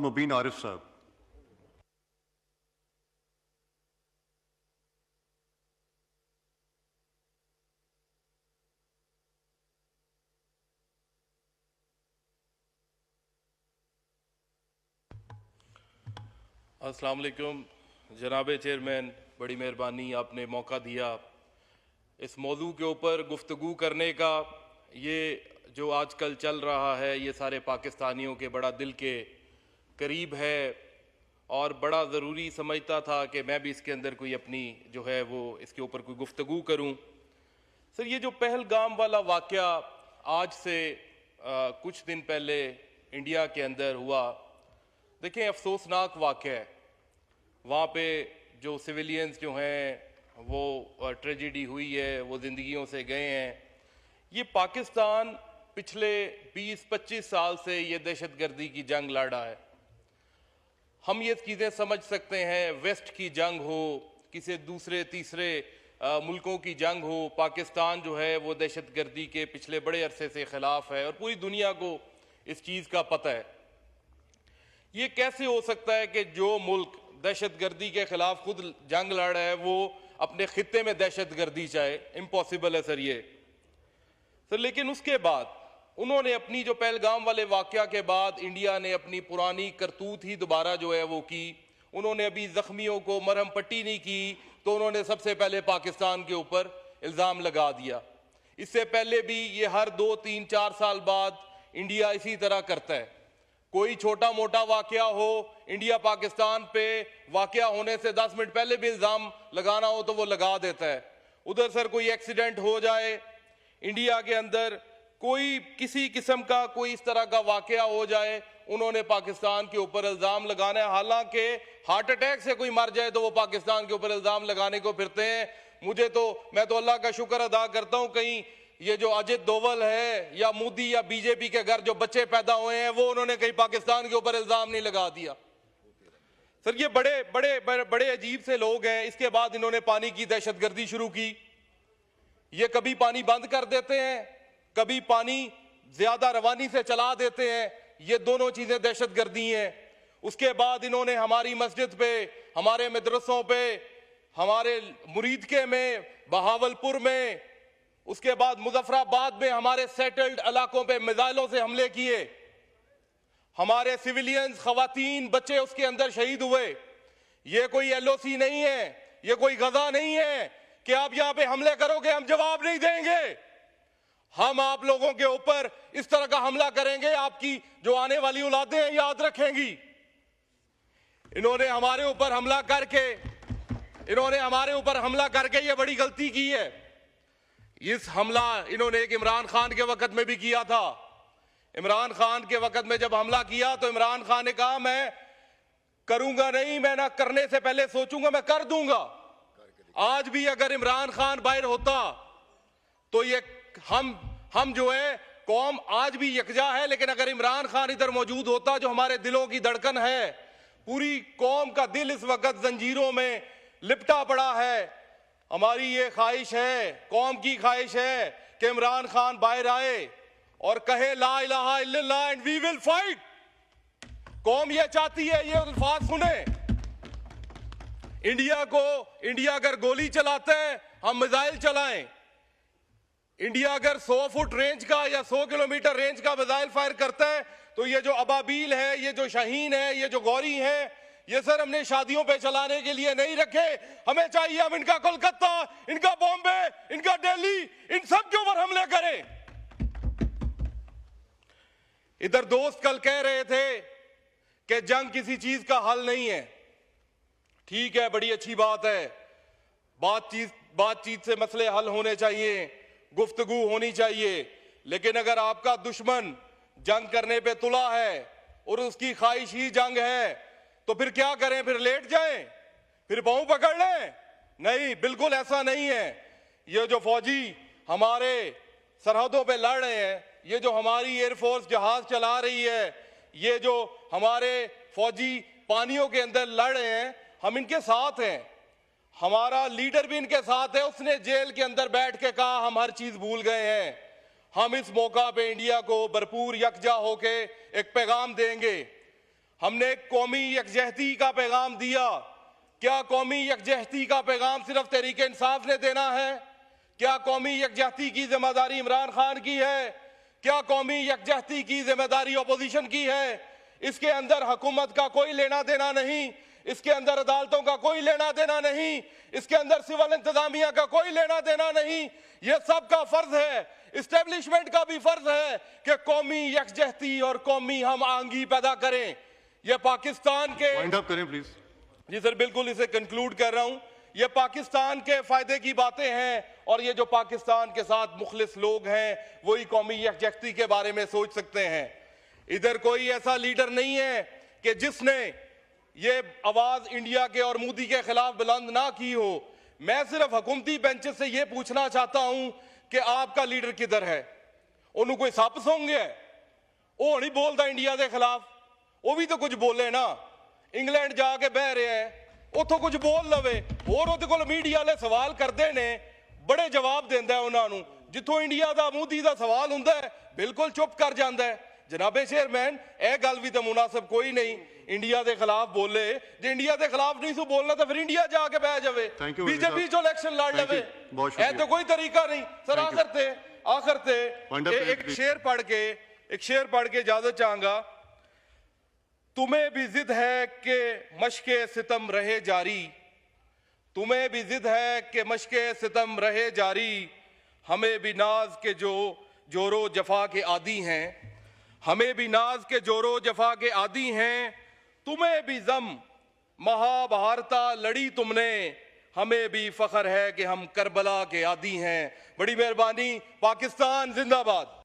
Mubin Arif Saab. अस्सलाम वालेकुम जनाब चेयरमैन, बड़ी मेहरबानी आपने मौका दिया इस मौजू के ऊपर गुफ्तगू करने का। ये जो आजकल चल रहा है ये सारे पाकिस्तानियों के बड़ा दिल के करीब है और बड़ा ज़रूरी समझता था कि मैं भी इसके अंदर कोई अपनी जो है वो इसके ऊपर कोई गुफ्तगू करूं। सर, ये जो पहलगाम वाला वाक़या आज से कुछ दिन पहले इंडिया के अंदर हुआ, देखें अफसोसनाक वाक़या है। वहाँ पे जो सिविलियंस जो हैं वो ट्रेजिडी हुई है, वो ज़िंदगियों से गए हैं। ये पाकिस्तान पिछले 20-25 साल से ये दहशतगर्दी की जंग लड़ा है। हम ये चीज़ें समझ सकते हैं, वेस्ट की जंग हो, किसी दूसरे तीसरे मुल्कों की जंग हो, पाकिस्तान जो है वो दहशतगर्दी के पिछले बड़े अरसे से ख़िलाफ़ है और पूरी दुनिया को इस चीज़ का पता है। ये कैसे हो सकता है कि जो मुल्क दहशतगर्दी के खिलाफ खुद जंग लड़ रहा है वो अपने खित्ते में दहशतगर्दी चाहे? इम्पॉसिबल है सर ये। सर लेकिन उसके बाद उन्होंने अपनी जो पहलगाम वाले वाक़या के बाद इंडिया ने अपनी पुरानी करतूत ही दोबारा जो है वो की। उन्होंने अभी ज़ख्मियों को मरहम पट्टी नहीं की तो उन्होंने सबसे पहले पाकिस्तान के ऊपर इल्ज़ाम लगा दिया। इससे पहले भी ये हर 2, 3, 4 साल बाद इंडिया इसी तरह करता है। कोई छोटा मोटा वाक़या हो, इंडिया पाकिस्तान पे वाक़या होने से 10 मिनट पहले भी इल्ज़ाम लगाना हो तो वो लगा देता है। उधर सर कोई एक्सीडेंट हो जाए, इंडिया के अंदर कोई किसी किस्म का कोई इस तरह का वाक़या हो जाए, उन्होंने पाकिस्तान के ऊपर इल्ज़ाम लगाना है। हालांकि हार्ट अटैक से कोई मर जाए तो वो पाकिस्तान के ऊपर इल्ज़ाम लगाने को फिरते हैं। मैं तो अल्लाह का शुक्र अदा करता हूँ, कहीं ये जो अजित डोवल है या मोदी या बीजेपी के घर जो बच्चे पैदा हुए हैं वो उन्होंने कहीं पाकिस्तान के ऊपर इल्ज़ाम नहीं लगा दिया। सर ये बड़े बड़े बड़े, बड़े अजीब से लोग हैं। इसके बाद इन्होंने पानी की दहशतगर्दी शुरू की। ये कभी पानी बंद कर देते हैं, कभी पानी ज्यादा रवानी से चला देते हैं। ये दोनों चीजें दहशतगर्दी हैं। उसके बाद इन्होंने हमारी मस्जिद पे, हमारे मदरसों पे, हमारे मुरीदके में, बहावलपुर में, उसके बाद मुजफ्फराबाद में हमारे सेटल्ड इलाकों पे मिसाइलों से हमले किए। हमारे सिविलियंस, खवातीन, बच्चे उसके अंदर शहीद हुए। ये कोई एलओसी नहीं है, ये कोई गजा नहीं है कि आप यहां पे हमले करोगे हम जवाब नहीं देंगे। हम आप लोगों के ऊपर इस तरह का हमला करेंगे, आपकी जो आने वाली औलादें हैं याद रखेंगी। इन्होंने हमारे ऊपर हमला करके ये बड़ी गलती की है। इस हमला इन्होंने एक इमरान खान के वक्त में भी किया था। इमरान खान के वक्त में जब हमला किया तो इमरान खान ने कहा मैं करूंगा नहीं, मैं ना करने से पहले सोचूंगा, मैं कर दूंगा। आज भी अगर इमरान खान बाहर होता तो ये हम जो है कौम आज भी यकजा है, लेकिन अगर इमरान खान इधर मौजूद होता जो हमारे दिलों की धड़कन है, पूरी कौम का दिल इस वक्त जंजीरों में लिपटा पड़ा है। हमारी ये ख्वाहिश है, कौम की ख्वाहिश है कि इमरान खान बाहर आए और कहे ला इलाहा इल्लल्लाह एंड वी विल फाइट। कौम ये चाहती है, ये अल्फाज सुने। इंडिया अगर गोली चलाता है हम मिसाइल चलाएं। इंडिया अगर 100 फुट रेंज का या 100 किलोमीटर रेंज का मिसाइल फायर करता है तो ये जो अबाबील है, ये जो शाहीन है, ये जो गौरी है, ये सर हमने शादियों पे चलाने के लिए नहीं रखे। हमें चाहिए हम इनका कोलकाता, इनका बॉम्बे, इनका दिल्ली, इन सब के ऊपर हमले करें। इधर दोस्त कल कह रहे थे कि जंग किसी चीज का हल नहीं है। ठीक है, बड़ी अच्छी बात है, बातचीत से मसले हल होने चाहिए, गुफ्तगू होनी चाहिए। लेकिन अगर आपका दुश्मन जंग करने पे तुला है और उसकी ख्वाहिश ही जंग है तो फिर क्या करें? फिर लेट जाएं, फिर पांव पकड़ लें? नहीं, बिल्कुल ऐसा नहीं है। ये जो फौजी हमारे सरहदों पे लड़ रहे हैं, ये जो हमारी एयरफोर्स जहाज चला रही है, ये जो हमारे फौजी पानियों के अंदर लड़ रहे हैं, हम इनके साथ हैं। हमारा लीडर भी इनके साथ है। उसने जेल के अंदर बैठ के कहा हम हर चीज भूल गए हैं। हम इस मौका पे इंडिया को भरपूर यकजा होके एक पैगाम देंगे। हमने कौमी यकजहती का पैगाम दिया। क्या कौमी यकजहती का पैगाम सिर्फ तहरीक इंसाफ ने देना है? क्या कौमी यकजहती की जिम्मेदारी इमरान खान की है? क्या कौमी यकजहती की जिम्मेदारी अपोजिशन की है? इसके अंदर हुकूमत का कोई लेना देना नहीं, इसके अंदर अदालतों का कोई लेना देना नहीं, इसके अंदर सिविल इंतजामिया का कोई लेना देना नहीं। यह सबका फर्ज है, इस्टेब्लिशमेंट का भी फर्ज है कि कौमी यकजहती और कौमी हम आहंगी पैदा करें। यह पाकिस्तान के वाइंड अप करें प्लीज। जी सर, बिल्कुल इसे कंक्लूड कर रहा हूं। ये पाकिस्तान के फायदे की बातें हैं और ये जो पाकिस्तान के साथ मुखलिस लोग हैं वही कौमी यकजहती के बारे में सोच सकते हैं। इधर कोई ऐसा लीडर नहीं है कि जिसने ये आवाज इंडिया के और मोदी के खिलाफ बुलंद ना की हो। मैं सिर्फ हुकूमती बेंचेस से ये पूछना चाहता हूं कि आपका लीडर किधर है? उन्होंने कोई सप सोंगे वो नहीं बोलता इंडिया के खिलाफ, वो भी तो कुछ बोले ना। इंग्लैंड जाके बह रहे हैं, उतो कुछ बोल लवे और ਉਹਦੇ ਕੋਲ मीडिया वाले सवाल करते ने, बड़े जवाब देंदा है उन्होंने। जिथों इंडिया का मोदी का सवाल हुंदा है बिल्कुल चुप कर जाता है। जनाबे चेयरमैन, यह गल भी तो मुनासिब कोई नहीं इंडिया के खिलाफ बोले। जो इंडिया के खिलाफ नहीं सो बोलना तो फिर इंडिया जाके बह जाए, बीजेपी जो इलेक्शन लड़ लवे। यह तो कोई तरीका नहीं सर। आखिर ते एक शेर पढ़ के इजाजत चाहूंगा। तुम्हें भी जिद है कि मशके सितम रहे जारी, तुम्हें भी जिद है कि मशके सितम रहे जारी, हमें भी नाज के जो जोरो जफा के आदी हैं, हमें भी नाज के जोरो जफा के आदी हैं। तुम्हें भी जम महाभारता लड़ी तुमने, हमें भी फख्र है कि हम करबला के आदी हैं। बड़ी मेहरबानी। पाकिस्तान जिंदाबाद।